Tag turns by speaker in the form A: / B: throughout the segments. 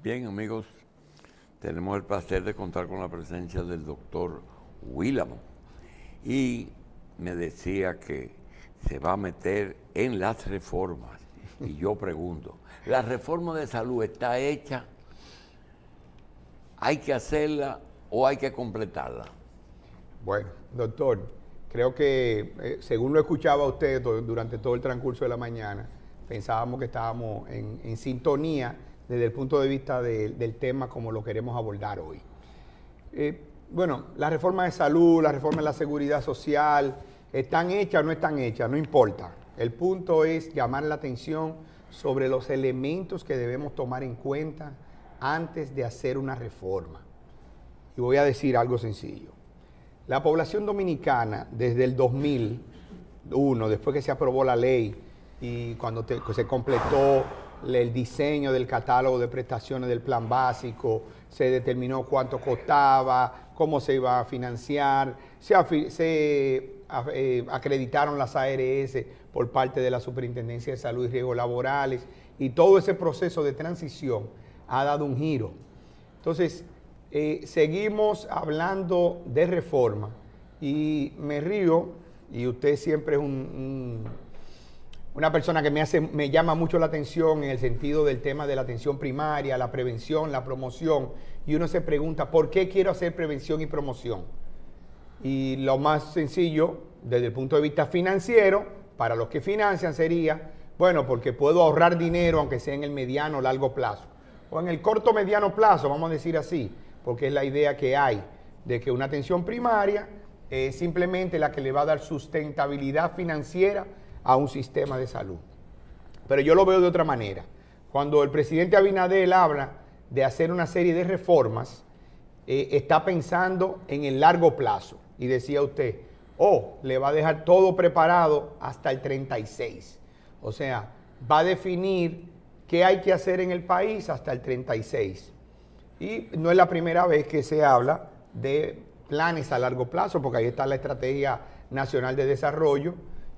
A: Bien, amigos, tenemos el placer de contar con la presencia del doctor Willamo. Y me decía que se va a meter en las reformas. Y yo pregunto, ¿la reforma de salud está hecha? ¿Hay que hacerla o hay que completarla?
B: Bueno, doctor, creo que según lo escuchaba usted durante todo el transcurso de la mañana, pensábamos que estábamos en sintonía desde el punto de vista del tema como lo queremos abordar hoy. Bueno, la reforma de salud, la reforma de la seguridad social, ¿están hechas o no están hechas? No importa. El punto es llamar la atención sobre los elementos que debemos tomar en cuenta antes de hacer una reforma. Y voy a decir algo sencillo. La población dominicana, desde el 2001, después que se aprobó la ley y cuando se completó el diseño del catálogo de prestaciones del plan básico, se determinó cuánto costaba, cómo se iba a financiar, se acreditaron las ARS por parte de la Superintendencia de Salud y Riesgos Laborales, y todo ese proceso de transición ha dado un giro. Entonces, seguimos hablando de reforma y me río, y usted siempre es una persona que me llama mucho la atención en el sentido del tema de la atención primaria, la prevención, la promoción, y uno se pregunta, ¿por qué quiero hacer prevención y promoción? Y lo más sencillo, desde el punto de vista financiero, para los que financian sería, bueno, porque puedo ahorrar dinero, aunque sea en el mediano o largo plazo, o en el corto mediano plazo, vamos a decir así, porque es la idea que hay, de que una atención primaria es simplemente la que le va a dar sustentabilidad financiera a un sistema de salud. Pero yo lo veo de otra manera. Cuando el presidente Abinader habla de hacer una serie de reformas, está pensando en el largo plazo. Y decía usted, le va a dejar todo preparado hasta el 36. O sea, va a definir qué hay que hacer en el país hasta el 36. Y no es la primera vez que se habla de planes a largo plazo, porque ahí está la Estrategia Nacional de Desarrollo,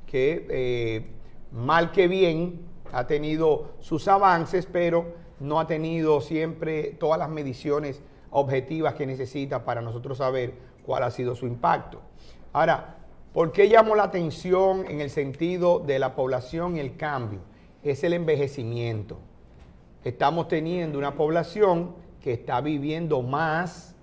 B: que mal que bien ha tenido sus avances, pero no ha tenido siempre todas las mediciones objetivas que necesita para nosotros saber cuál ha sido su impacto. Ahora, ¿por qué llamo la atención en el sentido de la población y el cambio? Es el envejecimiento. Estamos teniendo una población que está viviendo más,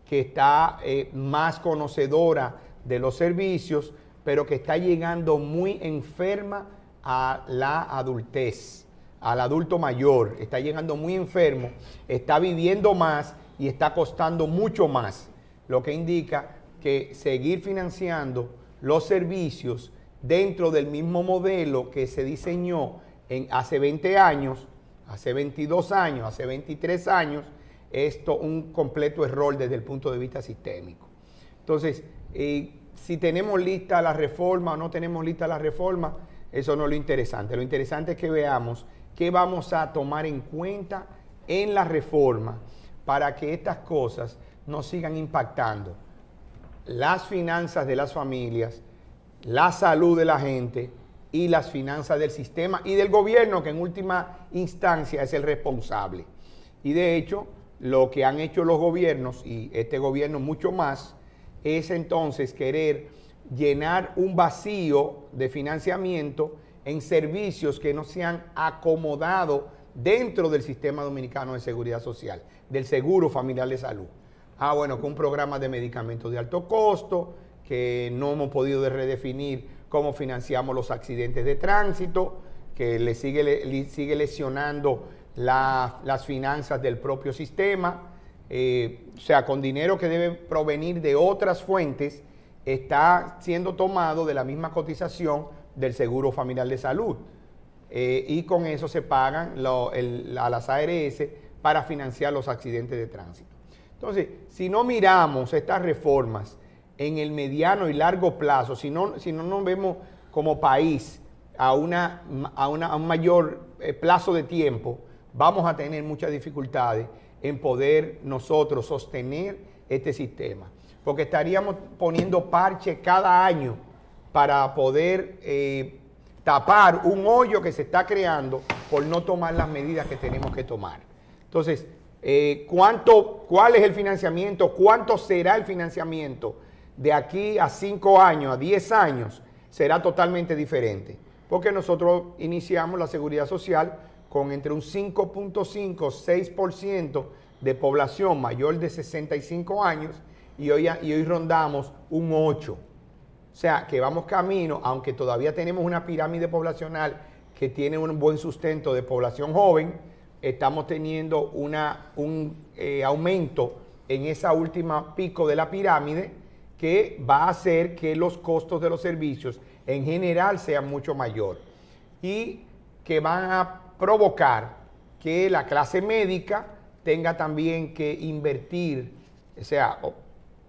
B: que está más conocedora de los servicios, pero que está llegando muy enferma a la adultez, al adulto mayor, está llegando muy enfermo, está viviendo más y está costando mucho más, lo que indica que seguir financiando los servicios dentro del mismo modelo que se diseñó hace 20 años, hace 22 años, hace 23 años, esto un completo error desde el punto de vista sistémico. Entonces, si tenemos lista la reforma o no tenemos lista la reforma, eso no es lo interesante. Lo interesante es que veamos qué vamos a tomar en cuenta en la reforma para que estas cosas no sigan impactando las finanzas de las familias, la salud de la gente y las finanzas del sistema y del gobierno, que en última instancia es el responsable. Y de hecho, lo que han hecho los gobiernos, y este gobierno mucho más, es entonces querer llenar un vacío de financiamiento en servicios que no se han acomodado dentro del sistema dominicano de seguridad social, del seguro familiar de salud. Bueno, con un programa de medicamentos de alto costo, que no hemos podido redefinir cómo financiamos los accidentes de tránsito, que le sigue lesionando las finanzas del propio sistema, o sea, con dinero que debe provenir de otras fuentes, está siendo tomado de la misma cotización del Seguro Familiar de Salud. Y con eso se pagan a las ARS para financiar los accidentes de tránsito. Entonces, si no miramos estas reformas en el mediano y largo plazo, si no nos vemos como país a un mayor plazo de tiempo, vamos a tener muchas dificultades en poder nosotros sostener este sistema, porque estaríamos poniendo parche cada año para poder tapar un hoyo que se está creando por no tomar las medidas que tenemos que tomar. Entonces, ¿Cuál es el financiamiento? ¿Cuánto será el financiamiento de aquí a 5 años, a 10 años? Será totalmente diferente, porque nosotros iniciamos la seguridad social con entre un 5.5, 6% de población mayor de 65 años y hoy rondamos un 8%. O sea, que vamos camino, aunque todavía tenemos una pirámide poblacional que tiene un buen sustento de población joven, estamos teniendo un aumento en esa última pico de la pirámide que va a hacer que los costos de los servicios en general sean mucho mayor y que van a provocar que la clase médica tenga también que invertir, o sea,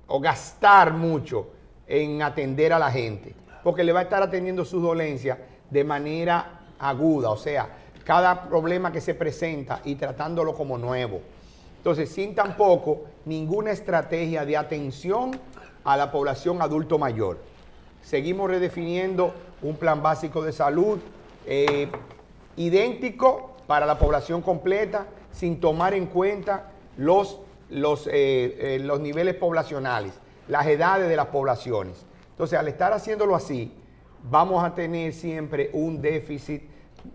B: o gastar mucho en atender a la gente, porque le va a estar atendiendo sus dolencias de manera aguda, o sea, cada problema que se presenta y tratándolo como nuevo. Entonces, sin tampoco ninguna estrategia de atención a la población adulto mayor. Seguimos redefiniendo un plan básico de salud idéntico para la población completa, sin tomar en cuenta los niveles poblacionales, las edades de las poblaciones. Entonces, al estar haciéndolo así, vamos a tener siempre un déficit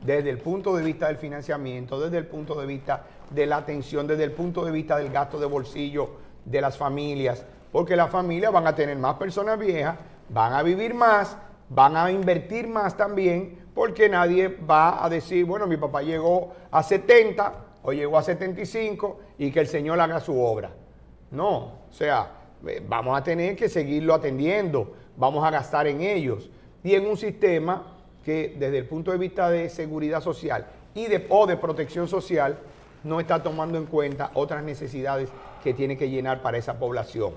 B: desde el punto de vista del financiamiento, desde el punto de vista de la atención, desde el punto de vista del gasto de bolsillo de las familias, porque las familias van a tener más personas viejas, van a vivir más, van a invertir más también, porque nadie va a decir, bueno, mi papá llegó a 70 o llegó a 75 y que el Señor haga su obra. No, o sea, vamos a tener que seguirlo atendiendo, vamos a gastar en ellos y en un sistema que desde el punto de vista de seguridad social o de protección social no está tomando en cuenta otras necesidades que tiene que llenar para esa población,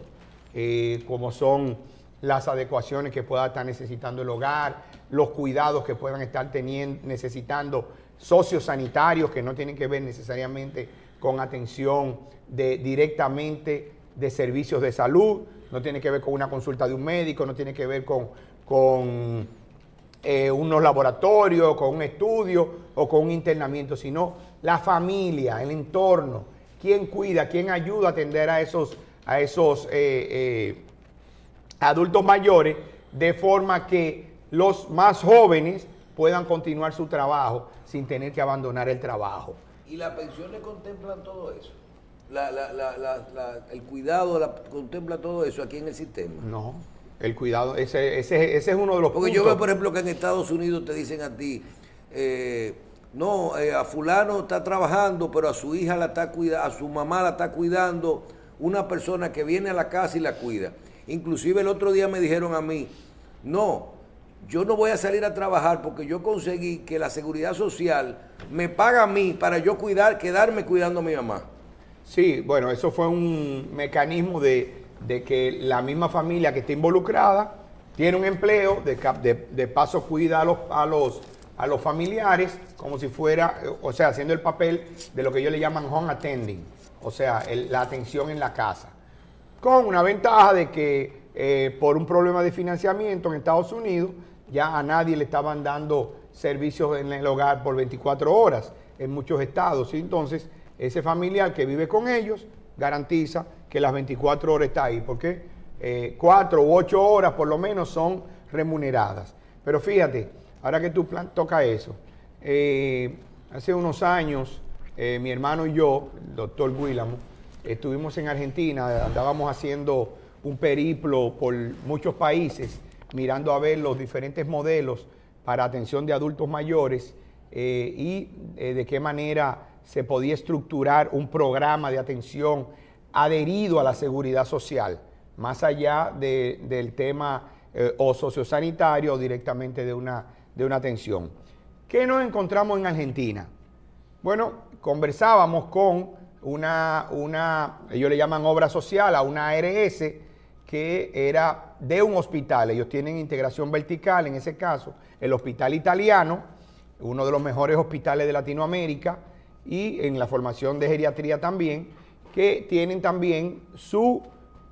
B: como son las adecuaciones que pueda estar necesitando el hogar, los cuidados que puedan estar necesitando sociosanitarios que no tienen que ver necesariamente con atención directamente de servicios de salud, no tiene que ver con una consulta de un médico, no tiene que ver con unos laboratorios, con un estudio o con un internamiento, sino la familia, el entorno, quién cuida, quién ayuda a atender a esos adultos mayores, de forma que los más jóvenes puedan continuar su trabajo sin tener que abandonar el trabajo.
C: ¿Y las pensiones contemplan todo eso? ¿El cuidado contempla todo eso aquí en el sistema?
B: No. El cuidado, ese es uno de los
C: Porque
B: puntos.
C: yo veo, por ejemplo, que en Estados Unidos te dicen a ti, a fulano está trabajando, pero a su hija la está cuidando, a su mamá la está cuidando una persona que viene a la casa y la cuida. Inclusive el otro día me dijeron a mí, no, yo no voy a salir a trabajar porque yo conseguí que la seguridad social me paga a mí para yo quedarme cuidando a mi mamá.
B: Sí, bueno, eso fue un mecanismo de que la misma familia que está involucrada tiene un empleo, de paso cuida a los familiares como si fuera, o sea, haciendo el papel de lo que ellos le llaman home attending, o sea, la atención en la casa, con una ventaja de que por un problema de financiamiento en Estados Unidos ya a nadie le estaban dando servicios en el hogar por 24 horas en muchos estados, y entonces ese familiar que vive con ellos garantiza que las 24 horas está ahí, porque 4 u 8 horas por lo menos son remuneradas. Pero fíjate, ahora que tú tocas eso, hace unos años mi hermano y yo, el doctor Guílamo, estuvimos en Argentina, andábamos haciendo un periplo por muchos países, mirando a ver los diferentes modelos para atención de adultos mayores y de qué manera se podía estructurar un programa de atención adherido a la seguridad social, más allá del tema o sociosanitario o directamente de una atención. ¿Qué nos encontramos en Argentina? Bueno, conversábamos con ellos le llaman obra social, a una ARS que era de un hospital. Ellos tienen integración vertical, en ese caso, el Hospital Italiano, uno de los mejores hospitales de Latinoamérica, y en la formación de geriatría también, que tienen también su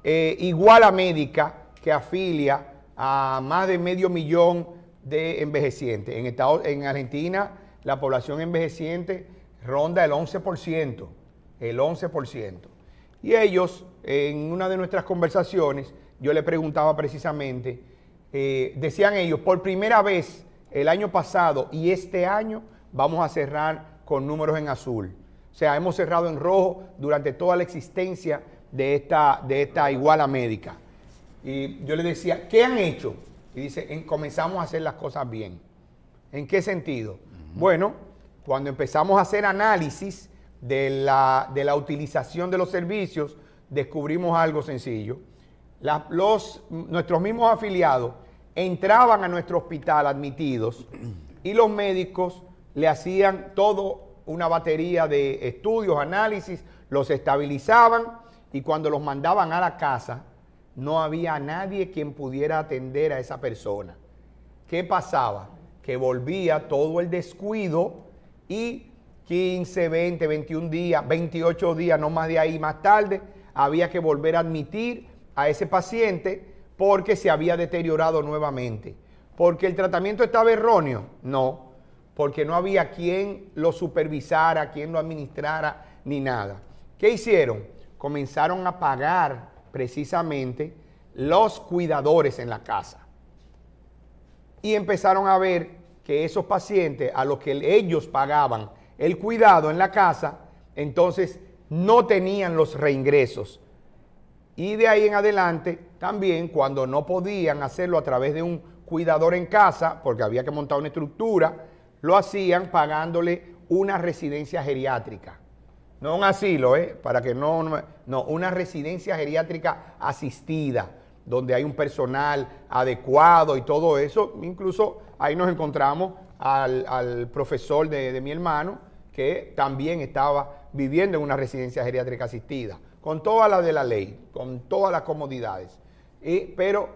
B: iguala médica que afilia a más de 500.000 de envejecientes. En Argentina la población envejeciente ronda el 11%. el 11%. Y ellos, en una de nuestras conversaciones, yo le preguntaba precisamente, decían ellos, por primera vez el año pasado y este año vamos a cerrar con números en azul. O sea, hemos cerrado en rojo durante toda la existencia de esta iguala médica. Y yo le decía, ¿qué han hecho? Y dice, comenzamos a hacer las cosas bien. ¿En qué sentido? Bueno, cuando empezamos a hacer análisis de la utilización de los servicios, descubrimos algo sencillo. Nuestros mismos afiliados entraban a nuestro hospital admitidos y los médicos le hacían todo una batería de estudios, análisis, los estabilizaban y cuando los mandaban a la casa no había nadie quien pudiera atender a esa persona. ¿Qué pasaba? Que volvía todo el descuido y 15, 20, 21 días, 28 días, no más de ahí, más tarde, había que volver a admitir a ese paciente porque se había deteriorado nuevamente. ¿Porque el tratamiento estaba erróneo? No, porque no había quien lo supervisara, quien lo administrara, ni nada. ¿Qué hicieron? Comenzaron a pagar precisamente los cuidadores en la casa. Y empezaron a ver que esos pacientes a los que ellos pagaban el cuidado en la casa, entonces no tenían los reingresos. Y de ahí en adelante, también cuando no podían hacerlo a través de un cuidador en casa, porque había que montar una estructura, lo hacían pagándole una residencia geriátrica. No un asilo, para que no, una residencia geriátrica asistida, donde hay un personal adecuado y todo eso. Incluso ahí nos encontramos al profesor de mi hermano, que también estaba viviendo en una residencia geriátrica asistida, con toda la de la ley, con todas las comodidades. Pero,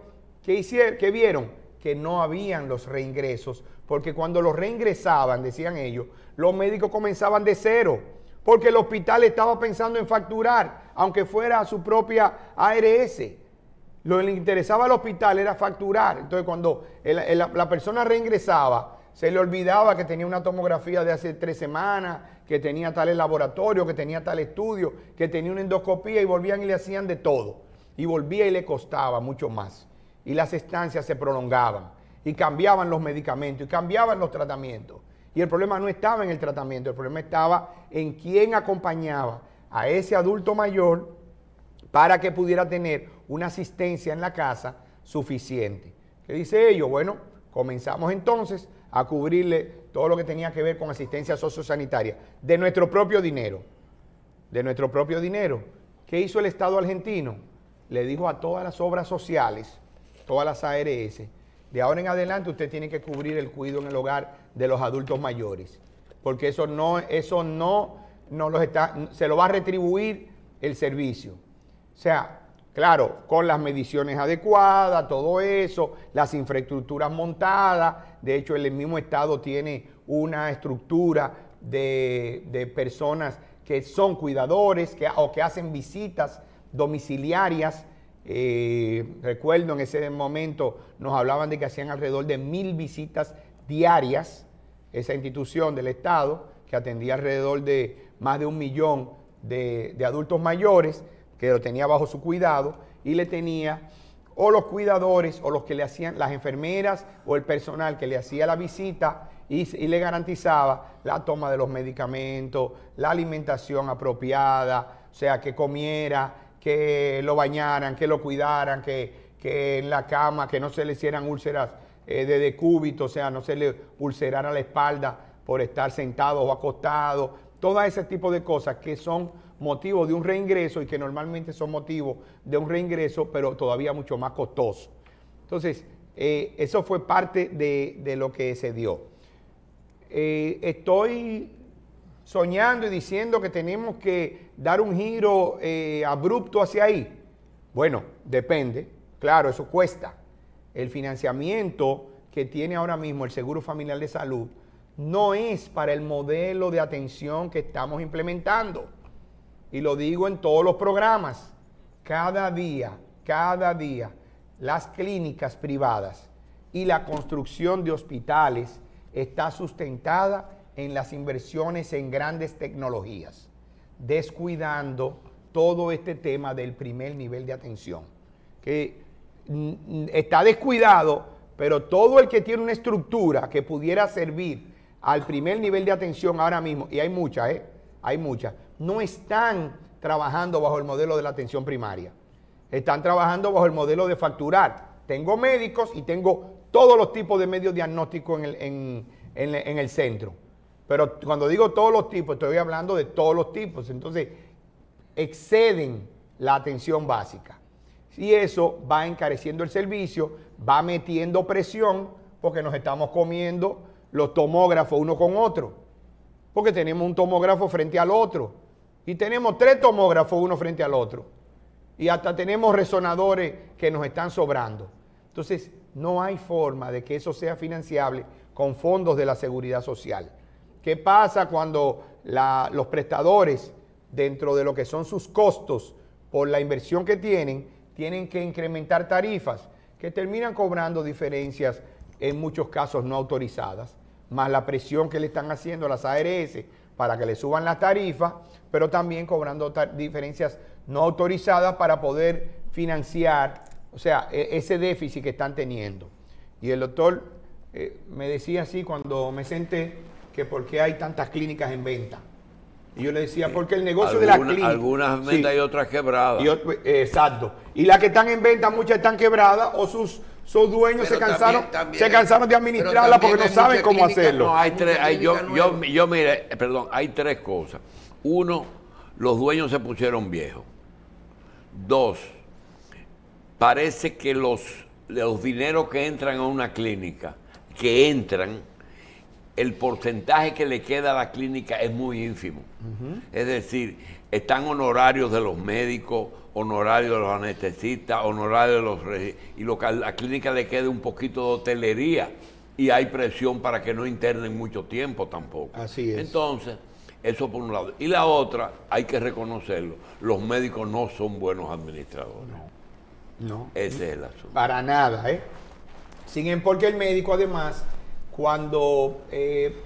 B: ¿qué vieron? Que no habían los reingresos, porque cuando los reingresaban, decían ellos, los médicos comenzaban de cero, porque el hospital estaba pensando en facturar, aunque fuera a su propia ARS. Lo que le interesaba al hospital era facturar. Entonces, cuando la persona reingresaba, se le olvidaba que tenía una tomografía de hace 3 semanas, que tenía tal laboratorio, que tenía tal estudio, que tenía una endoscopía, y volvían y le hacían de todo. Y volvía y le costaba mucho más. Y las estancias se prolongaban, y cambiaban los medicamentos, y cambiaban los tratamientos. Y el problema no estaba en el tratamiento, el problema estaba en quién acompañaba a ese adulto mayor para que pudiera tener una asistencia en la casa suficiente. ¿Qué dice ello? Bueno, comenzamos entonces a cubrirle todo lo que tenía que ver con asistencia sociosanitaria, de nuestro propio dinero. De nuestro propio dinero. ¿Qué hizo el Estado argentino? Le dijo a todas las obras sociales, todas las ARS, de ahora en adelante usted tiene que cubrir el cuidado en el hogar de los adultos mayores, porque se lo va a retribuir el servicio. O sea, claro, con las mediciones adecuadas, todo eso, las infraestructuras montadas. De hecho, el mismo Estado tiene una estructura de personas que son cuidadores o que hacen visitas domiciliarias. Recuerdo en ese momento nos hablaban de que hacían alrededor de 1000 visitas diarias, esa institución del Estado, que atendía alrededor de más de 1 millón de adultos mayores, que lo tenía bajo su cuidado, y le tenía o los cuidadores o los que le hacían, las enfermeras o el personal que le hacía la visita y le garantizaba la toma de los medicamentos, la alimentación apropiada, o sea, que comiera, que lo bañaran, que lo cuidaran, que en la cama, que no se le hicieran úlceras de decúbito, o sea, no se le ulcerara la espalda por estar sentado o acostado, todo ese tipo de cosas que son motivo de un reingreso y que normalmente son motivo de un reingreso, pero todavía mucho más costoso. Entonces, eso fue parte de lo que se dio. Estoy soñando y diciendo que tenemos que dar un giro abrupto hacia ahí. Bueno, depende. Claro, eso cuesta. El financiamiento que tiene ahora mismo el Seguro Familiar de Salud no es para el modelo de atención que estamos implementando. Y lo digo en todos los programas. Cada día, las clínicas privadas y la construcción de hospitales está sustentada en las inversiones en grandes tecnologías. descuidando todo este tema del primer nivel de atención, que está descuidado, pero todo el que tiene una estructura que pudiera servir al primer nivel de atención ahora mismo, y hay muchas, no están trabajando bajo el modelo de la atención primaria, están trabajando bajo el modelo de facturar. Tengo médicos y tengo todos los tipos de medios diagnósticos en el centro. Pero cuando digo todos los tipos, estoy hablando de todos los tipos. Entonces, exceden la atención básica. Y eso va encareciendo el servicio, va metiendo presión, porque nos estamos comiendo los tomógrafos uno con otro. Porque tenemos un tomógrafo frente al otro. Y tenemos 3 tomógrafos uno frente al otro. Y hasta tenemos resonadores que nos están sobrando. Entonces, no hay forma de que eso sea financiable con fondos de la Seguridad Social. ¿Qué pasa cuando los prestadores, dentro de lo que son sus costos por la inversión que tienen que incrementar tarifas que terminan cobrando diferencias en muchos casos no autorizadas, más la presión que le están haciendo a las ARS para que le suban las tarifas, pero también cobrando diferencias no autorizadas para poder financiar, o sea, ese déficit que están teniendo. Y el doctor me decía así cuando me senté, que por qué hay tantas clínicas en venta. Y yo le decía, porque el negocio de la clínica...
A: Algunas en venta y otras quebradas.
B: Exacto. Y las que están en venta, muchas están quebradas o sus dueños se cansaron de administrarla porque no saben cómo hacerlo.
A: No, hay tres cosas. Uno, los dueños se pusieron viejos. 2, parece que los dineros que entran a una clínica, el porcentaje que le queda a la clínica es muy ínfimo. Es decir, están honorarios de los médicos, honorarios de los anestesistas, honorarios de los... Y a la clínica le queda un poquito de hotelería y hay presión para que no internen mucho tiempo tampoco.
B: Así es.
A: Entonces, eso por un lado. Y la otra, hay que reconocerlo, los médicos no son buenos administradores.
B: No.
A: Ese es el asunto.
B: Para nada, ¿eh? Porque el médico además... Cuando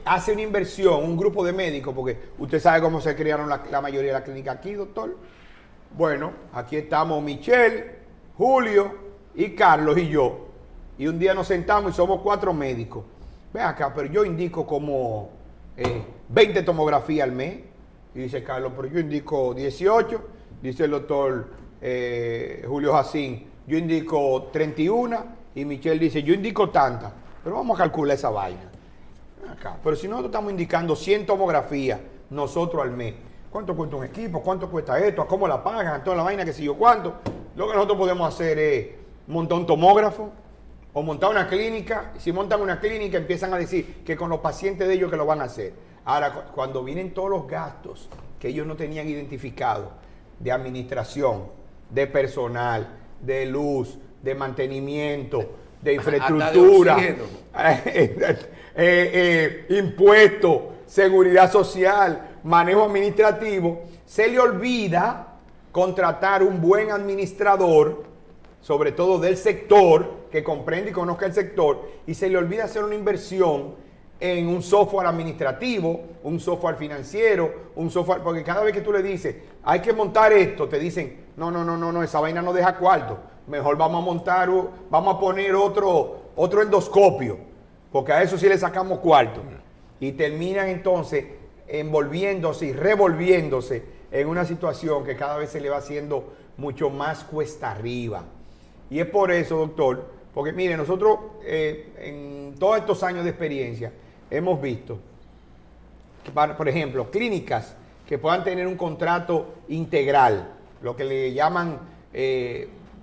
B: hace una inversión, un grupo de médicos, porque usted sabe cómo se crearon la mayoría de las clínicas aquí, doctor. Bueno, aquí estamos Michelle, Julio y Carlos y yo. Y un día nos sentamos y somos 4 médicos. Ven acá, pero yo indico como 20 tomografías al mes. Y dice Carlos, pero yo indico 18. Dice el doctor Julio Jacín, yo indico 31. Y Michelle dice, yo indico tantas. Pero vamos a calcular esa vaina. Acá. Pero si nosotros estamos indicando 100 tomografías nosotros al mes, ¿cuánto cuesta un equipo? ¿Cuánto cuesta esto? ¿Cómo la pagan? Toda la vaina que sé yo cuánto. Lo que nosotros podemos hacer es montar un tomógrafo o montar una clínica. Si montan una clínica empiezan a decir que con los pacientes de ellos que lo van a hacer. Ahora, cuando vienen todos los gastos que ellos no tenían identificados, de administración, de personal, de luz, de mantenimiento, de infraestructura, impuestos, seguridad social, manejo administrativo, se le olvida contratar un buen administrador, sobre todo del sector, que comprende y conozca el sector, y se le olvida hacer una inversión en un software administrativo, un software financiero, un software, porque cada vez que tú le dices, hay que montar esto, te dicen, no, esa vaina no deja cuarto. Mejor vamos a poner otro endoscopio, porque a eso sí le sacamos cuarto. Y terminan entonces envolviéndose y revolviéndose en una situación que cada vez se le va haciendo mucho más cuesta arriba. Y es por eso, doctor, porque mire, nosotros en todos estos años de experiencia hemos visto, que por ejemplo, clínicas que puedan tener un contrato integral, lo que le llaman...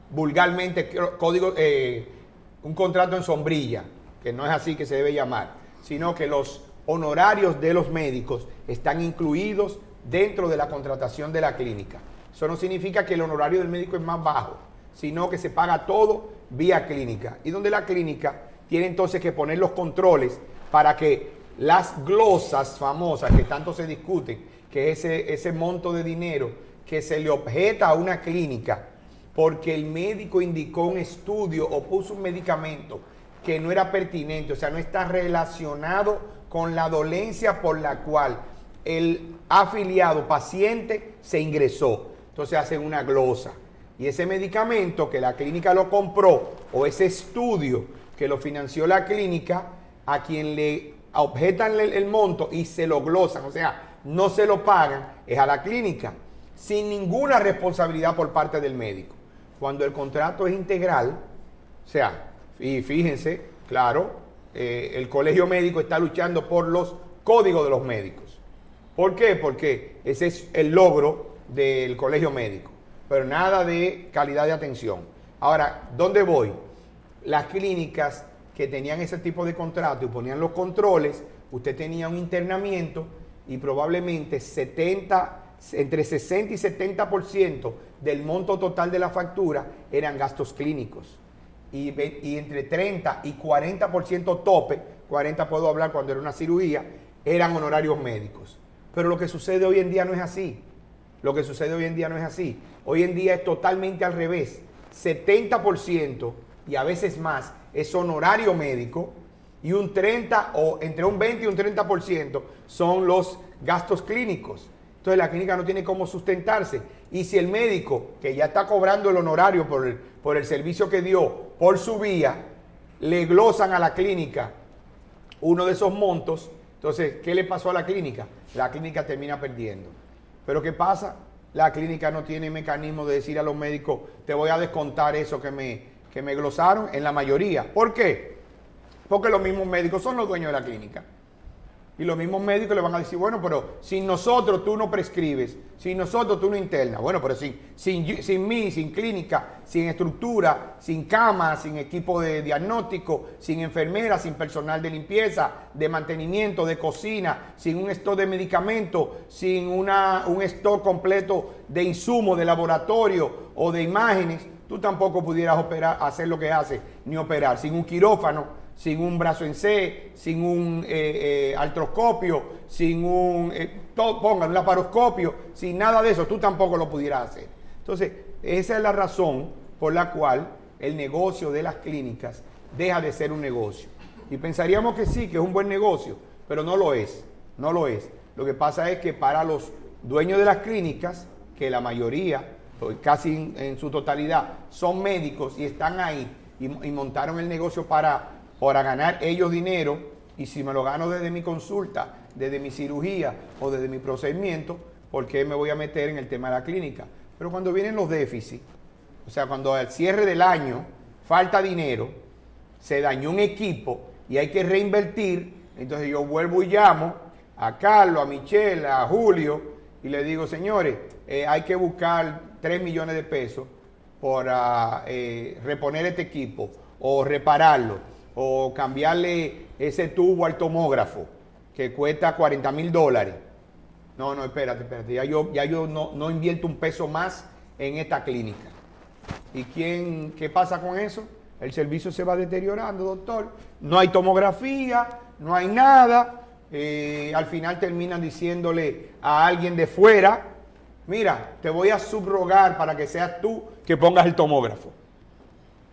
B: vulgarmente un contrato en sombrilla, que no es así que se debe llamar, sino que los honorarios de los médicos están incluidos dentro de la contratación de la clínica. Eso no significa que el honorario del médico es más bajo, sino que se paga todo vía clínica, y donde la clínica tiene entonces que poner los controles para que las glosas famosas que tanto se discuten, que ese monto de dinero que se le objeta a una clínica porque el médico indicó un estudio o puso un medicamento que no era pertinente, o sea, no está relacionado con la dolencia por la cual el afiliado paciente se ingresó. Entonces hacen una glosa. Y ese medicamento que la clínica lo compró, o ese estudio que lo financió la clínica, a quien le objetan el monto y se lo glosan, o sea, no se lo pagan, es a la clínica, sin ninguna responsabilidad por parte del médico. Cuando el contrato es integral, o sea, y fíjense, claro, el colegio médico está luchando por los códigos de los médicos. ¿Por qué? Porque ese es el logro del colegio médico, pero nada de calidad de atención. Ahora, ¿dónde voy? Las clínicas que tenían ese tipo de contrato y ponían los controles, usted tenía un internamiento y probablemente entre 60 y 70% del monto total de la factura eran gastos clínicos. Y entre 30 y 40% tope, 40 puedo hablar cuando era una cirugía, eran honorarios médicos. Pero lo que sucede hoy en día no es así. Lo que sucede hoy en día no es así. Hoy en día es totalmente al revés. 70% y a veces más es honorario médico y un 30 o entre un 20 y un 30% son los gastos clínicos. Entonces la clínica no tiene cómo sustentarse. Y si el médico, que ya está cobrando el honorario por el servicio que dio por su vía, le glosan a la clínica uno de esos montos, entonces, ¿qué le pasó a la clínica? La clínica termina perdiendo. Pero ¿qué pasa? La clínica no tiene mecanismo de decir a los médicos, te voy a descontar eso que me glosaron, en la mayoría. ¿Por qué? Porque los mismos médicos son los dueños de la clínica. Y los mismos médicos le van a decir, bueno, pero sin nosotros tú no prescribes, sin nosotros tú no internas. Bueno, pero sin mí, sin clínica, sin estructura, sin cama, sin equipo de diagnóstico, sin enfermeras, sin personal de limpieza, de mantenimiento, de cocina, sin un stock de medicamentos, sin un stock completo de insumos de laboratorio o de imágenes, tú tampoco pudieras hacer lo que hace, ni operar, sin un quirófano, sin un brazo en C, sin un artroscopio, sin pongan un laparoscopio, sin nada de eso, tú tampoco lo pudieras hacer. Entonces, esa es la razón por la cual el negocio de las clínicas deja de ser un negocio. Y pensaríamos que sí, que es un buen negocio, pero no lo es, no lo es. Lo que pasa es que para los dueños de las clínicas, que la mayoría, casi en su totalidad, son médicos y están ahí y montaron el negocio para ganar ellos dinero, y si me lo gano desde mi consulta, desde mi cirugía o desde mi procedimiento, ¿por qué me voy a meter en el tema de la clínica? Pero cuando vienen los déficits, o sea, cuando al cierre del año falta dinero, se dañó un equipo y hay que reinvertir, entonces yo vuelvo y llamo a Carlos, a Michelle, a Julio, y le digo, señores, hay que buscar 3 millones de pesos para reponer este equipo o repararlo, o cambiarle ese tubo al tomógrafo que cuesta $40,000. No, espérate, ya yo no invierto un peso más en esta clínica. ¿Y qué pasa con eso? El servicio se va deteriorando, doctor. No hay tomografía, no hay nada. Al final terminan diciéndole a alguien de fuera, mira, te voy a subrogar para que seas tú que pongas el tomógrafo.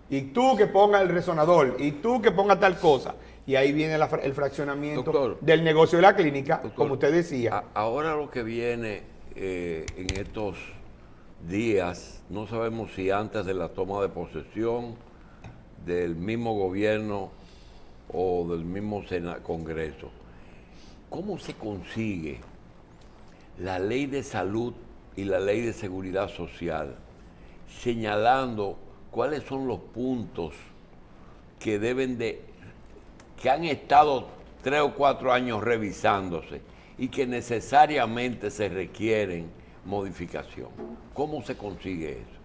B: Y tú que pongas el resonador, y tú que pongas tal cosa. Y ahí viene el fraccionamiento, doctor, del negocio de la clínica, doctor, como usted decía.
A: Ahora lo que viene en estos días, no sabemos si antes de la toma de posesión del mismo gobierno o del mismo Congreso, ¿cómo se consigue la ley de salud y la ley de seguridad social señalando cuáles son los puntos que que han estado 3 o 4 años revisándose y que necesariamente se requieren modificación? ¿Cómo se consigue eso?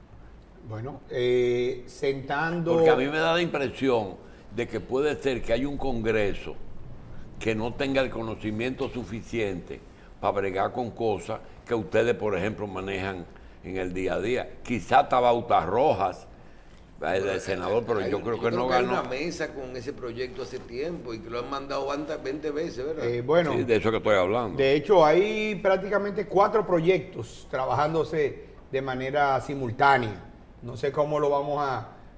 B: Bueno, sentando...
A: Porque a mí me da la impresión de que puede ser que haya un Congreso que no tenga el conocimiento suficiente para bregar con cosas que ustedes, por ejemplo, manejan en el día a día. Quizá Tabautas Rojas, el senador, pero yo creo que no ganó.
C: Hay una mesa con ese proyecto hace tiempo y que lo han mandado 20 veces, ¿verdad?
B: Bueno,
A: sí, de eso que estoy hablando.
B: De hecho, hay prácticamente 4 proyectos trabajándose de manera simultánea. No sé cómo lo vamos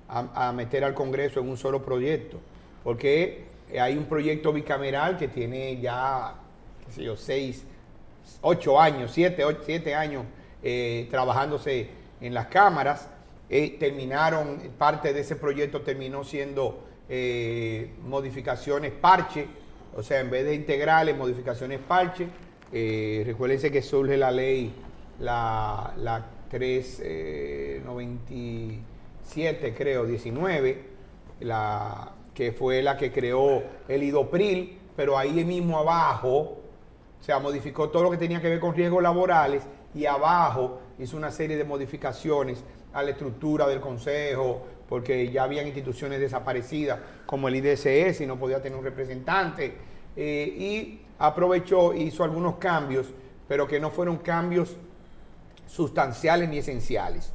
B: a meter al Congreso en un solo proyecto, porque hay un proyecto bicameral que tiene ya, qué sé yo, 8 años, 7 años trabajándose en las cámaras. Parte de ese proyecto terminó siendo modificaciones parche, o sea, en vez de integrales, modificaciones parche. Recuérdense que surge la ley, la 397, creo, 19, que fue la que creó el IDOPRIL, pero ahí mismo abajo, o sea, modificó todo lo que tenía que ver con riesgos laborales y abajo hizo una serie de modificaciones a la estructura del consejo, porque ya habían instituciones desaparecidas como el IDCS y no podía tener un representante, y aprovechó e hizo algunos cambios, pero que no fueron cambios sustanciales ni esenciales.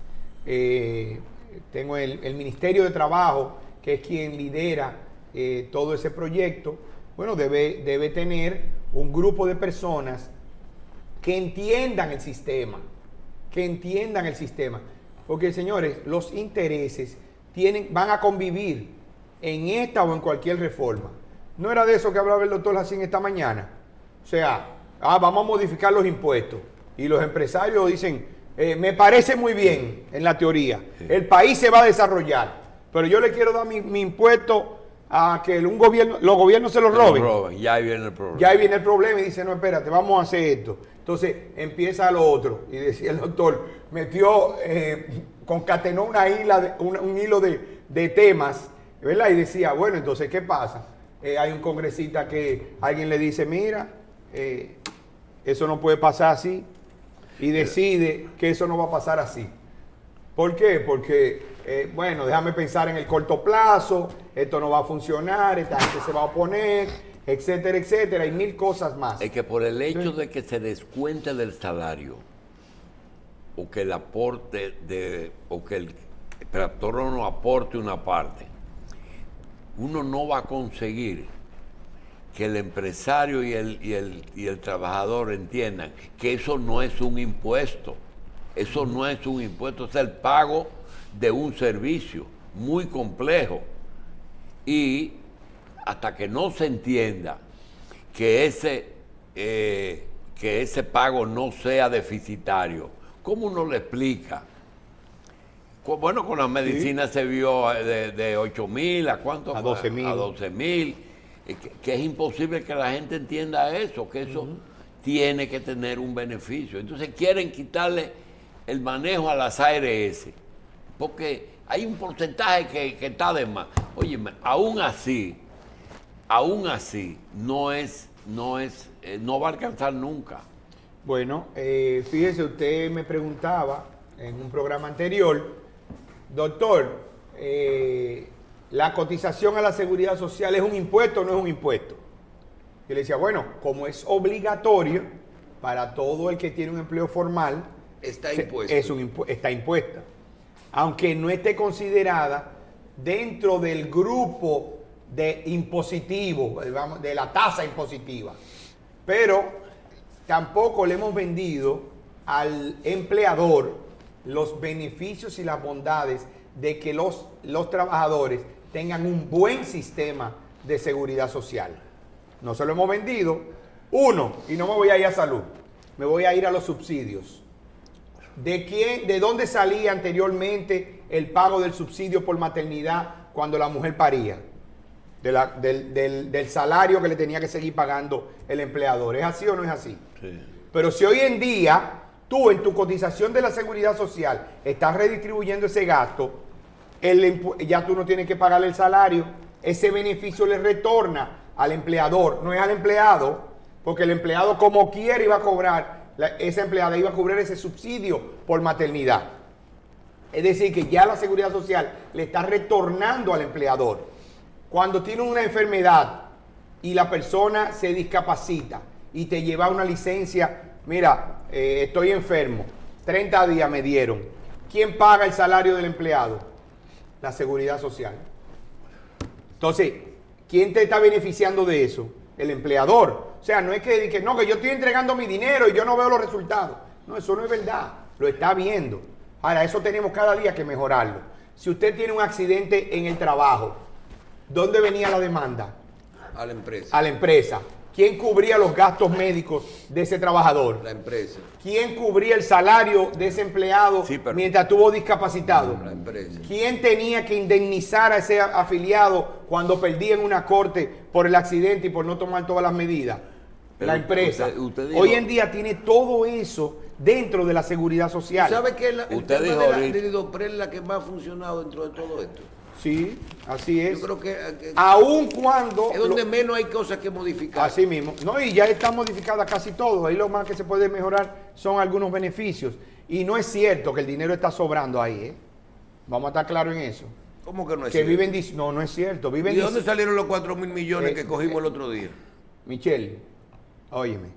B: Tengo el Ministerio de Trabajo, que es quien lidera todo ese proyecto. Bueno, debe tener un grupo de personas que entiendan el sistema, porque, señores, los intereses van a convivir en esta o en cualquier reforma. No era de eso que hablaba el doctor Jacín esta mañana. O sea, vamos a modificar los impuestos. Y los empresarios dicen, me parece muy bien en la teoría. Sí. El país se va a desarrollar. Pero yo le quiero dar mi impuesto a que los gobiernos se los roben.
A: Ya ahí viene el problema.
B: Ya ahí viene el problema y dice, no, espérate, vamos a hacer esto. Entonces empieza lo otro. Y decía el doctor, concatenó un hilo de temas, ¿verdad? Y decía, bueno, entonces, ¿qué pasa? Hay un congresista que alguien le dice, mira, eso no puede pasar así, y decide que eso no va a pasar así. ¿Por qué? Porque, bueno, déjame pensar en el corto plazo, esto no va a funcionar, esta gente se va a oponer, etcétera, etcétera, y mil cosas más.
A: Es que por el hecho de que se descuente del salario, o que el aporte o que el patrono aporte una parte, uno no va a conseguir que el empresario y el trabajador entiendan que eso no es un impuesto. Eso no es un impuesto, es el pago de un servicio muy complejo. Y hasta que no se entienda que ese pago no sea deficitario, ¿cómo uno le explica? Bueno, con la medicina se vio de 8,000 a cuánto,
B: a 12,000.
A: A 12,000, que es imposible que la gente entienda eso, que eso tiene que tener un beneficio. Entonces quieren quitarle el manejo a las ARS, porque hay un porcentaje que está de más. Oye, aún así no va a alcanzar nunca.
B: Bueno, fíjese, usted me preguntaba en un programa anterior, doctor, ¿la cotización a la seguridad social es un impuesto o no es un impuesto? Yo le decía, bueno, como es obligatorio para todo el que tiene un empleo formal, está impuesta. Aunque no esté considerada dentro del grupo de impositivo, de la tasa impositiva. Pero tampoco le hemos vendido al empleador los beneficios y las bondades de que los trabajadores tengan un buen sistema de seguridad social. No se lo hemos vendido. Y no me voy a ir a salud, me voy a ir a los subsidios. ¿De dónde salía anteriormente el pago del subsidio por maternidad cuando la mujer paría? Del salario que le tenía que seguir pagando el empleador. ¿Es así o no es así? Sí. Pero si hoy en día tú en tu cotización de la seguridad social estás redistribuyendo ese gasto, ya tú no tienes que pagarle el salario, ese beneficio le retorna al empleador, no es al empleado, porque el empleado como quiera iba a cobrar, esa empleada iba a cobrar ese subsidio por maternidad. Es decir, que ya la seguridad social le está retornando al empleador. Cuando tiene una enfermedad y la persona se discapacita y te lleva una licencia, mira, estoy enfermo, 30 días me dieron. ¿Quién paga el salario del empleado? La seguridad social. Entonces, ¿quién te está beneficiando de eso? El empleador. O sea, no es que yo estoy entregando mi dinero y yo no veo los resultados. No, eso no es verdad. Lo está viendo. Ahora, eso tenemos cada día que mejorarlo. Si usted tiene un accidente en el trabajo, ¿dónde venía la demanda?
C: A la empresa.
B: A la empresa. ¿Quién cubría los gastos médicos de ese trabajador?
C: La empresa.
B: ¿Quién cubría el salario de ese empleado mientras estuvo discapacitado?
C: La empresa.
B: ¿Quién tenía que indemnizar a ese afiliado cuando perdía en una corte por el accidente y por no tomar todas las medidas?
A: Pero
B: la empresa.
A: usted dijo,
B: hoy en día tiene todo eso dentro de la seguridad social.
C: ¿Sabe que el
A: Usted
C: tema
A: dijo
C: de la
A: ahorita-
C: Lidopre es la que más ha funcionado dentro de todo esto?
B: Sí, así es.
C: Yo creo que
B: Aun cuando...
C: es donde menos hay cosas que modificar.
B: Así mismo. No, y ya está modificada casi todo. Ahí lo más que se puede mejorar son algunos beneficios. Y no es cierto que el dinero está sobrando ahí, ¿eh? Vamos a estar claros en eso.
C: ¿Cómo que no es
B: Que
C: cierto?
B: viven... No, no es cierto. Viven
C: ¿Y de dónde salieron los 4.000 millones que cogimos el otro día?
B: Michelle, óyeme.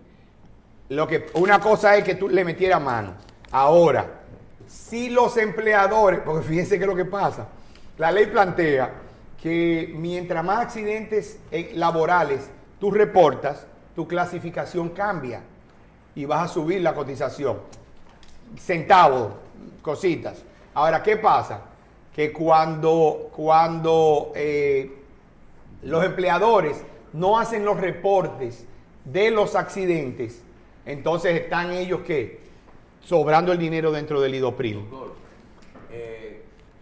B: Una cosa es que tú le metieras mano. Ahora, si los empleadores... Porque fíjense que es lo que pasa. La ley plantea que mientras más accidentes laborales tú reportas, tu clasificación cambia y vas a subir la cotización. Centavos, cositas. Ahora, ¿qué pasa? Que cuando los empleadores no hacen los reportes de los accidentes, entonces están ellos, ¿qué? Sobrando el dinero dentro del Lidopril.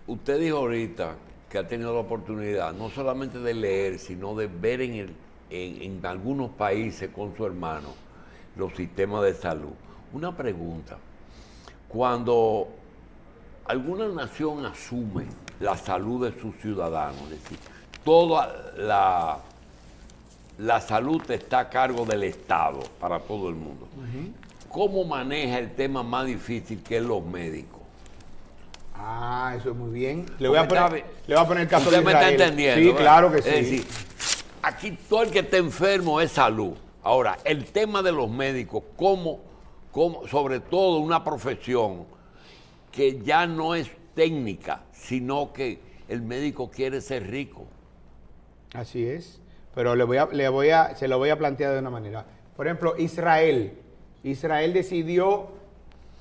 A: Usted dijo ahorita que ha tenido la oportunidad no solamente de leer, sino de ver en algunos países con su hermano los sistemas de salud. Una pregunta, cuando alguna nación asume la salud de sus ciudadanos, es decir, toda la salud está a cargo del Estado para todo el mundo, ¿cómo maneja el tema más difícil que es los médicos?
B: Ah, eso es muy bien. Le voy a poner el caso de
A: Usted me
B: Israel.
A: está entendiendo.
B: Sí,
A: ¿verdad?
B: claro que sí.
A: Es decir, aquí todo el que está enfermo es salud. Ahora, el tema de los médicos, como sobre todo una profesión que ya no es técnica, sino que el médico quiere ser rico.
B: Así es. Pero se lo voy a plantear de una manera. Por ejemplo, Israel decidió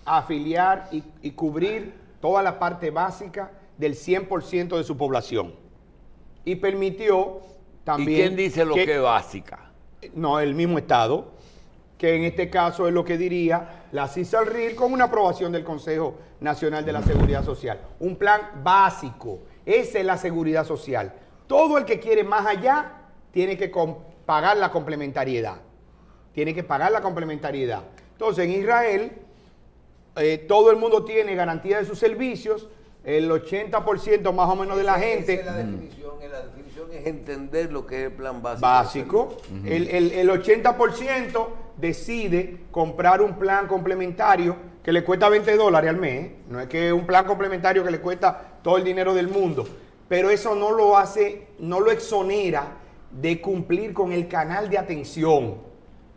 B: afiliar y cubrir toda la parte básica del 100% de su población. Y permitió también...
A: ¿Y quién dice lo que es básica?
B: No, el mismo Estado, que en este caso es lo que diría la CISALRIL con una aprobación del Consejo Nacional de la Seguridad Social. Un plan básico. Esa es la seguridad social. Todo el que quiere más allá tiene que pagar la complementariedad. Tiene que pagar la complementariedad. Entonces, en Israel... todo el mundo tiene garantía de sus servicios, el 80% más o menos de la gente...
C: La definición es entender lo que es el plan básico.
B: Básico. El 80% decide comprar un plan complementario que le cuesta $20 al mes. No es que es un plan complementario que le cuesta todo el dinero del mundo. Pero eso no lo hace, no lo exonera de cumplir con el canal de atención.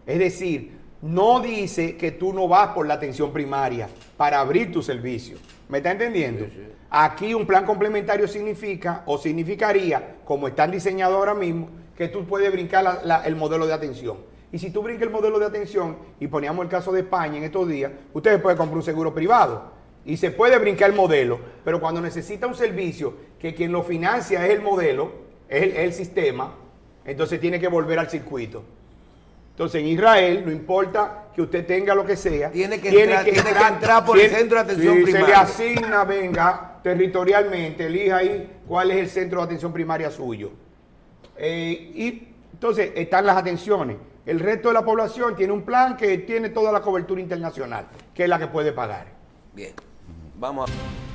B: Es decir, no dice que tú no vas por la atención primaria para abrir tu servicio. ¿Me está entendiendo? Sí, sí. Aquí un plan complementario significa o significaría, como están diseñados ahora mismo, que tú puedes brincar el modelo de atención. Y si tú brincas el modelo de atención, y poníamos el caso de España en estos días, ustedes pueden comprar un seguro privado y se puede brincar el modelo, pero cuando necesita un servicio que quien lo financia es el modelo, es el sistema, entonces tiene que volver al circuito. Entonces, en Israel, no importa que usted tenga lo que sea,
C: tiene que entrar por el centro de atención primaria.
B: Se le asigna, venga, territorialmente, elija ahí cuál es el centro de atención primaria suyo. Y entonces, están las atenciones. El resto de la población tiene un plan que tiene toda la cobertura internacional, que es la que puede pagar.
C: Bien, vamos a...